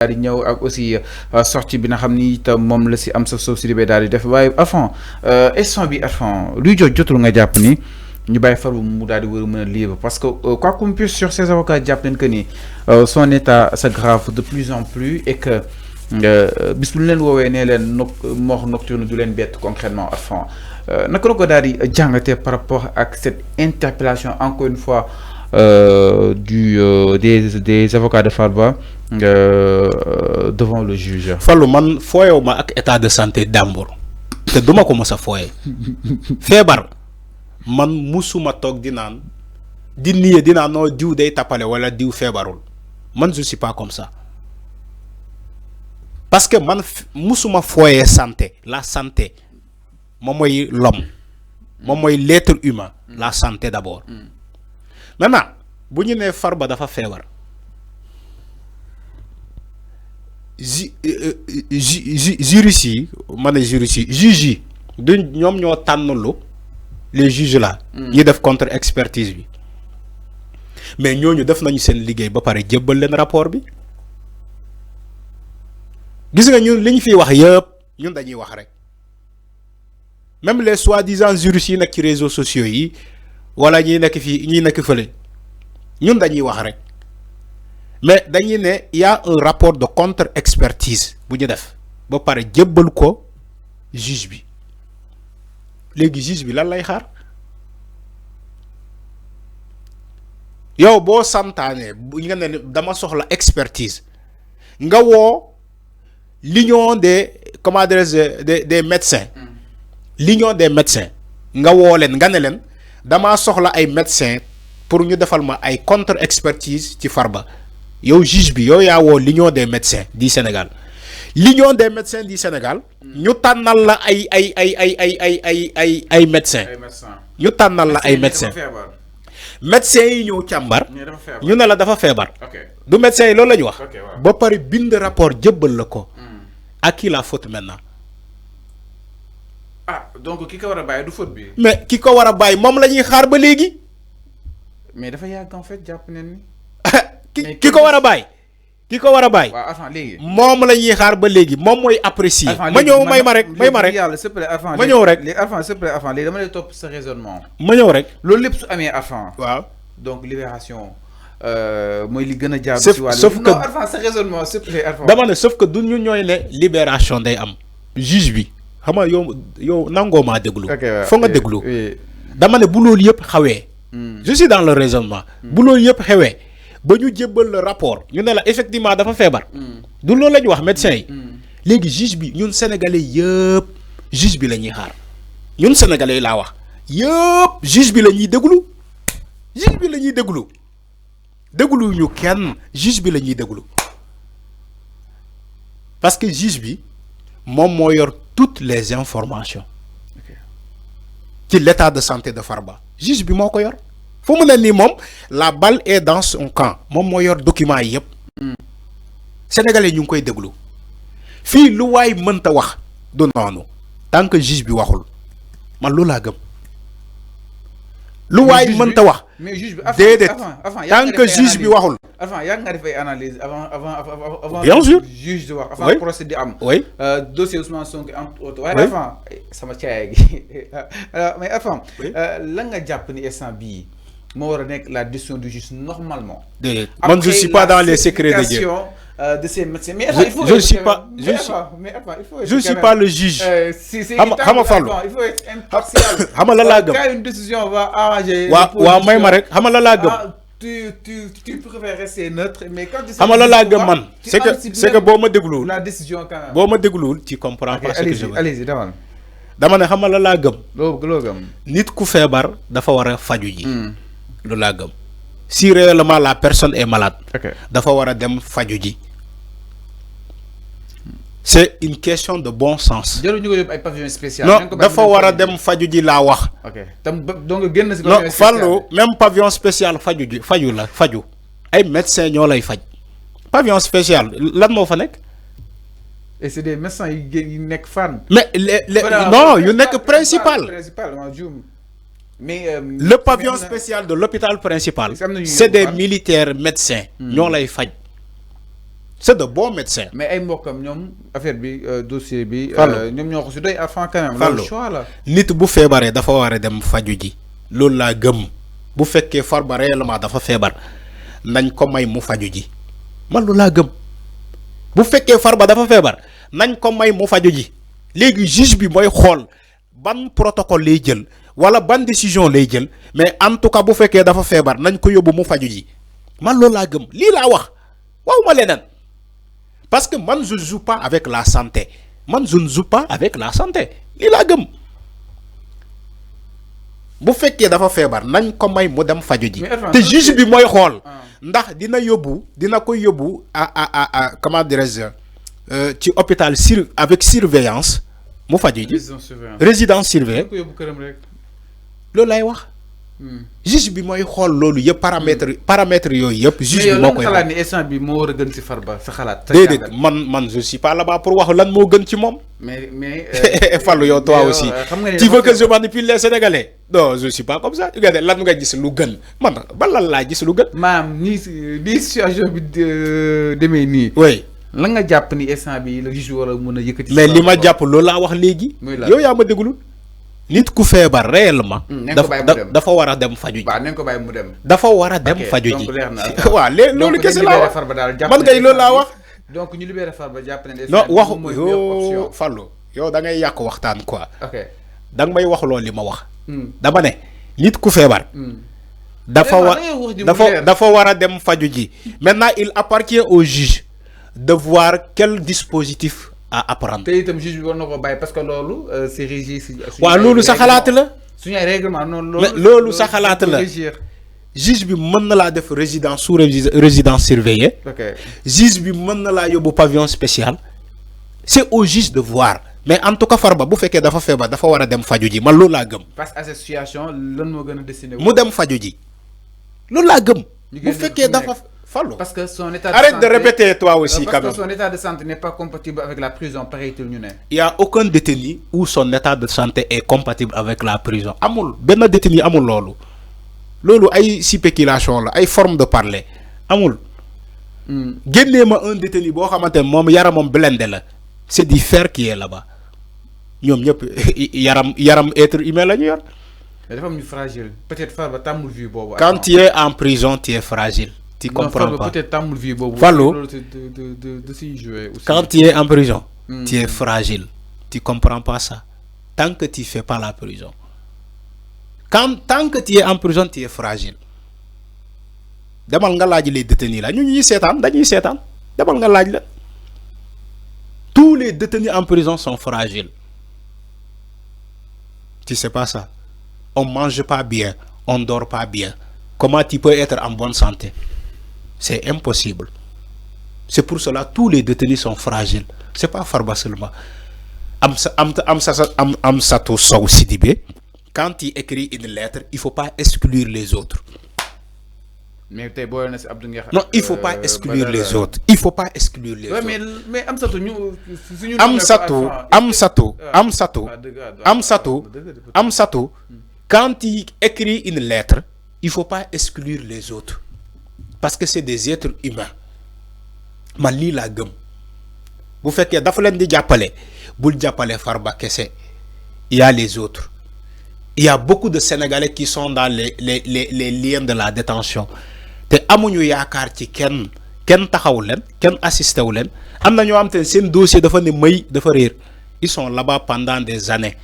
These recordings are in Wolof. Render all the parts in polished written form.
daal di ñëw ak aussi sortie bi nga xam ni itam moom la si am sa suuf si di daal di def waaye avant instant bi avant luy jotul nga jàpp ni ñu bàyyi Farba mu daal di war a mën a libre parce que quoi qu'on puisse sur ces avocats jàpp nañ que ni son état s'aggrave de plus en plus et que bis bu ñu leen woowee nee leen mort nocturne du leen bett concrètement avant naka la ko daal di jàngatee par rapport ak cette interpellation encore une fois des avocats de Farba devant le juge. Fallou man fooyew ma ak état de santé d'Ambour te duma ko mos a fooye feebar man musuma toog di naan di niye di naan noo diw day tappale wala diw feebarul man je suis pas comme ça parce que man musuma fooye santé la santé moom mooy l'homme moom mooy l'être humain la santé d'abord maintenant bu ñu nee Farba dafa feebar juriste yi ma ne juriste yi juge yi du ñoom ñoo tànnalu les juges là ñi def contre expertise bi mais ñooñu def nañu seen liggéey ba pare jébbal leen rapport bi gis nga ñun li ñu fiy wax yëpp ñun dañuy wax rek même les soi-disant juristes yi nekk ci réseaux sociaux yi wala ñi nekk fii ñi nekk fële ñun dañuy wax rek mais dañuy ne y a un rapport de contre-expertise bu ñu def ba pare jébbal ko juge bi léegi juge bi lan lay xaar yow boo santaane bu nga ne dama soxla expertise nga woo l'union des comment dirais-je des médecins l'union des médecins nga woo leen nga ne leen damaa soxla ay médecins pour ñu defal ma ay contre-expertise ci Farba yow juge bi yow yaa woo l'union des médecins du Sénégal l'union des médecins du Sénégal ñu tànnal la ay médecins ñu tànnal la ay médecins médecins yi ñëw càmbar ñu ne la dafa feebar du médecins yi loolu la ñu wax ba pare bind rapport jëbbal la ko à qui la faute maintenant donc ki ko war a bàyyi du faute bi mais ki ko war a bàyyi moom la ñuy xaar ba léegi mais dafa yàgg en fait jàpp nañ ni ki ko war a bàyyi ki ko war a bàyyi waaw avant léegi moom la ñuy xaar ba léegi moom mooy apprécier ma ñëw may ma rek yàlla s'il te plaît avant ma ñëw rek léegi avant s'il te plaît avant léegi dama lay topp sa raisonnement ma ñëw rek loolu lépp su amee avant waaw donc libération mooy li gën a jaar sauf si wàllu sauf que non avant sa raisonnement s'il te plaît avant dama ne sauf que du ñu ñooy ne libération day am juge bi xam nga yow nangoo maa déglu foo nga déglu dama ne bu loolu yëpp xawee je suis dans le raisonnement bu loolu yëpp xewee ba ñu jébbal le rapport ñu ne la effectivement dafa feebar du loolu la ñu wax médecin yi léegi juge bi ñun sénégalais yëpp juge bi la ñuy xaar ñun sénégalais yi laa wax yëpp juge bi la ñuy déglu juge bi la ñuy déglu déglu ñu kenn juge bi la ñuy déglu parce que juge bi moom moo yor toutes les informations ci l'état de santé de Farba juge bi moo ko yor fu mu ne nii moom la balle est dans son camp moom moo yor documents yi yëpp sénégalais ñu ngi koy déglu fii lu waay mënta wax du noonu tant que juge bi waxul man lu laa gëm lu waay mënta wax mais juge bi déedéet avant tant que juge bi waxul avant yaa nga def ay analyse avant bien sûr juge di wax avant procès di am oui dossier Ousmane Sonko entre autres waaye avant sama caaya gi mais avant la nga jàpp ni instant bii moo war a nekk la décision du juge normalement déedéet man je suis pas dans les secrets de Dieu de ces médecins mais je ne suis pas je ne suis pas le juge xam nga Fallou il faut être impartial xam nga la laa gëm quand une décision va arranger waaw may ma rek xam nga la laa gëm tu préfères rester neutre mais quand tu xam nga la laa gëm man c'est que boo ma dégluwul la décision quand même boo ma dégluwul tu comprends pas ce que je veux allez-y demal dama ne xam nga la laa gëm loo gëm nit ku feebar dafa war a faju ji lu laa gëm si réellement la personne est malade dafa war a dem faju ji c'est une question de bon sens. jarul ñu ko yóbbu ay pavillon spécial. non dafa war a dem faju ji laa wax. ok tam donc génn si. non Fallou même pavillon spécial faju ji faju ay médecins ñoo lay faj pavillon spécial lan moo fa nekk. et c'est des médecins yi nekk fan. mais non yu nekk principal. mais le pavillon spécial de l'hôpital principal. c'est des militaires médecins. ñoo lay faj. c'est de bons médecins. mais ay mbokam ñom affaire bi dossier bi. ñom ñoo ko si doy avant quand même. loolu choix la nit bu feebaree dafa war a dem faju ji. loolu laa gëm bu fekkee Farba réellement dafa feebar nañ ko may mu faju ji man loolu laa gëm bu fekkee Farba dafa feebar nañ ko may mu faju ji léegi juge bi mooy xool ban protocole lay jël wala ban décision lay jël mais en tout cas bu fekkee dafa feebar nañ ko yóbbu mu faju ji man loolu laa gëm lii laa wax waaw ma leneen parce que man je joue pas avec la santé man je ne joue pas avec la santé lii laa gëm bu fekkee dafa feebar nañ ko may mu dem faju ji te juge bi mooy xool ndax dina koy yóbbu à comment dirais-je ci hôpital avec surveillance mu faju ji résidence surveillée loolu lay wax juge bi mooy xool loolu yëpp paramètres yooyu yëpp juge bi moo koy xalaat ni instant bi moo war a gën ci Farba sa xalaat déedéet man je suis pas là-bas pour wax lan moo gën ci moom mais Fallou yow toi aussi tu veux que je manipule les Sénégalais non je suis pas comme ça tu lan nga gis lu gën man ban lan laa gis lu gën maam nii situation bi demee nii oui la nga jàpp ni instant bi la juge war a mën a yëkkati mais li ma jàpp loolu laa wax léegi yow yaa ma déglul nit ku feebar réellement dafa war a dem faju ji waaw nañ ko bàyyi mu dem dafa war a dem faju ji waaw léegi loolu kese laa wax man kay loolu laa wax donc ñu libéré Farba jàpp ne non waxu yoo Fallou yow da ngay yàq waxtaan quoi da nga may wax loolu li ma wax dama ne nit ku feebar dafa war a dem faju ji maintenant il appartient au juge de voir quel dispositif à apprendre. te itam juge bi war na ko bàyyi parce que loolu c'est régi si. waaw loolu sa xalaat la. suñu ay règlement noonu loolu sa xalaat la juge bi mën na laa def résidence sous résidence surveillée. juge bi mën na laa yóbbu pavillon spécial. c'est au juge de voir mais en tout cas Farba bu fekkee dafa feebar dafa war a dem faju ji man loolu laa gëm. parce que association lan moo gën a destiné mu dem faju ji loolu laa gëm. bu fekkee dafa. Fallou. Parce que son état arrête de répéter toi aussi quand même. Parce que son état de santé n'est pas compatible avec la prison, paraît-il. Il n'y a aucun détenu où son état de santé est compatible avec la prison. Amul ben détenu amul lolu. Lolu ay spéculation la, ay forme de parler. Amul. Génnema un détenu bo xamantene mom yaramam blindé la. C'est du fer qui est là-bas. Ñom ñep yaram être humain la ñu yor. Mais dafa am fragile. Peut-être Farba tamul vie bobu. Quand tu es en prison, tu es fragile. Tu comprends pas. Fallou, quand tu es en prison, tu es fragile. Tu comprends pas ça. Tant que tu fais pas la prison. Tant que tu es en prison, tu es fragile. Demal nga laaj les détenus là. Ñuy sétane, dañuy sétane. Demal nga laaj la. Tous les détenus en prison sont fragiles. Tu sais pas ça. On mange pas bien, on dort pas bien. Comment tu peux être en bonne santé? C'est impossible. C'est pour cela que tous les détenus sont fragiles. C'est pas Farba seulement. Amsatou Sow Sidibé, quand il écrit une lettre, il ne faut pas exclure les autres. Mais non, il ne faut pas exclure les autres. Il ne faut pas exclure les autres. Mais Amsatou, quand il écrit une lettre, il ne faut pas exclure les autres. Parce que c'est des êtres humains. Man li la gëm. Bu fekkee dafa leen di jàppale, bul jàppale Farba kese. Il y a les autres. Il y a beaucoup de Sénégalais qui sont dans les liens de la détention. Te amuñu yaakaar ci kenn taxawu leen, kenn assisté wu leen. Am na ñoo am te seen dossier dafa ne may dafa réer. Ils sont là-bas pendant des années.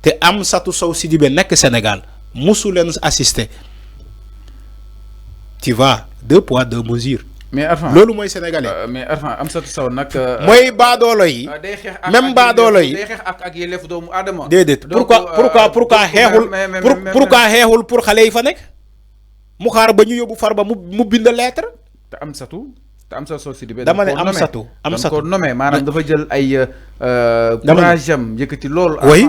Te Amsatou Sow Sidibé nekk Sénégal, musu leen assister. Tu vas 2 poids 2 mesures. Mais enfin, lolu moy sénégalais. Mais enfin Amsatou Sow nak moy baadolo yi. Même baadolo yi. ak yelef doomu adama. Dédét. Pourquoi xéxul pour xalé yi fa nek? Mu xaar ba ñu yóbbu Farba mu bind lettre. Te Amsatou Sow Sidibé. Dama ne Amsatou ko nommé manam dafa jël ay courage am yëkëti lool. Oui.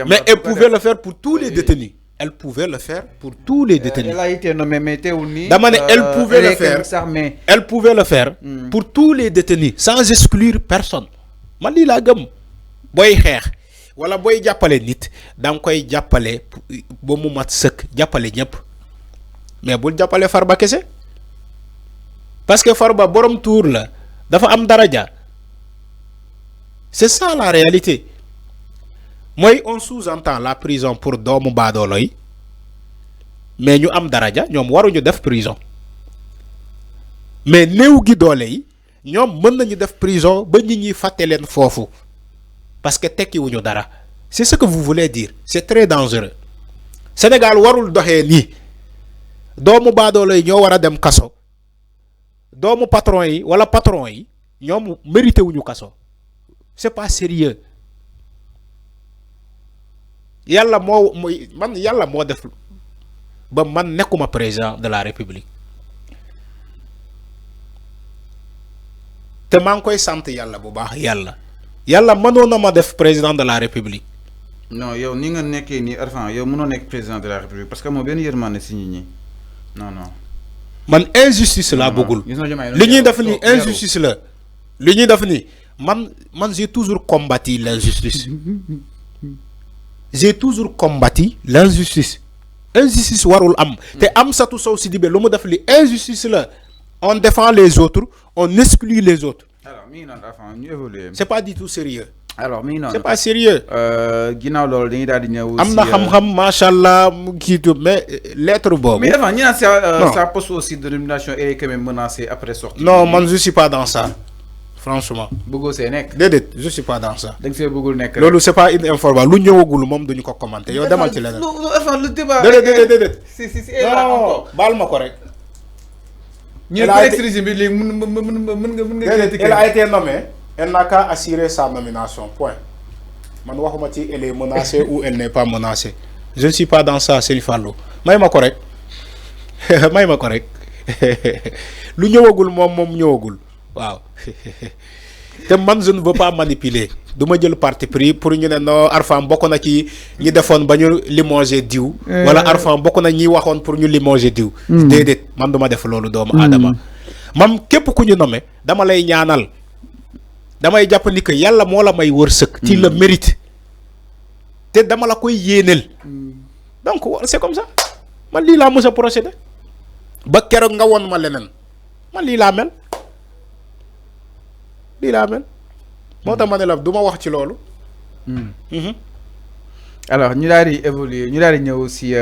Mais elle pouvait le faire pour tous les détenus. Elle pouvait le faire pour tous les détenus. Elle a été nommée, mais elle pouvait le faire. Elle pouvait le faire pour tous les détenus, sans exclure personne. Man li la gëm. Boy xex wala boy jappalé nit, dang koy jappalé bo mu mat seuk, jappalé ñep. Mais bul jappalé Farba kessé. parce que Farba borom tour la dafa am daraja. C'est ça la réalité. Moi, on sous-entend la prison pour doomu baadoolo yi mais ñu am daraja ñoom waruñu def prison mais néew gi doole yi ñoom mën nañu def prison ba nit ñi fàtte leen foofu parce que tekkiwuñu dara. C'est ce que vous voulez dire. C'est très dangereux. Sénégal warul doxee nii doomu baadoolo yi ñoo war a dem kaso doomu patron yi wala patron yi ñoom mérité wuñu kaso. C'est pas sérieux. Yalla mo def ba man nekuma président de la République te man koy sante yalla bu baax yalla mënoon ma def président de la République. Non yow ni nga nekké ni Arfan yow mëno nek président de la République parce que mo ben yermane ci nit ñi non man injustice la bëggul li ñuy def ni injustice la li ñuy def ni man j'ai toujours combattu l'injustice. J'ai toujours combattu l'injustice. Injustice warul am. Te Amsatou Sow Sidibé lu mu def li injustice la. On défend les autres, on exclut les autres. Alors mi non dafa ñu évoluer. C'est pas du tout sérieux. Alors mi non. C'est pas sérieux. Ginaaw loolu dañuy daal di ñëw. Am na xam-xam machallah kii mais lettre boobu. Mais avant ñi naan ça poste aussi de nomination est quand même menacé après sortie. Non, man je suis pas dans ça. Franchement. Bëggoo see nekk. Déedéet je suis pas dans ça. da nga see bëggul nekk. Loolu c'est pas une information lu ñëwagul moom duñu ko commenter yow demal ci leneen. Le débat. Déedéet. Si non baal ma ko rek. ñu électricité bi léegi mën nga. Elle a été nommée. Elle n'a qu'à assurer sa nomination point. Man waxuma ci elle est menacée ou elle n'est pas menacée. Je ne suis pas dans ça Serigne Fallou. May ma ko rek. Lu ñëwagul moom ñëwagul. Waaw. Te man je ne veux pas manipuler. Duma jël parti pris pour ñu ne non Arfan bokk na ci ñi defoon ba ñu limoger diw. Wala Arfan bokk na ñi waxoon pour ñu limoger diw. Déedéet man duma def loolu doomu aadama. Mam képp ku ñu nommé dama lay ñaanal. Damay jàpp ni que yàlla moo la may wërsëg. Tu le mérites. Te dama la koy yéeneel. Donc c'est comme ça. Man lii laa mës a procéder. Ba keroog nga woon ma leneen. Man lii laa mel. Moo tax ma ne la du ma wax ci loolu. Alors ñu daal di évoluer ñu daal di ñëw si.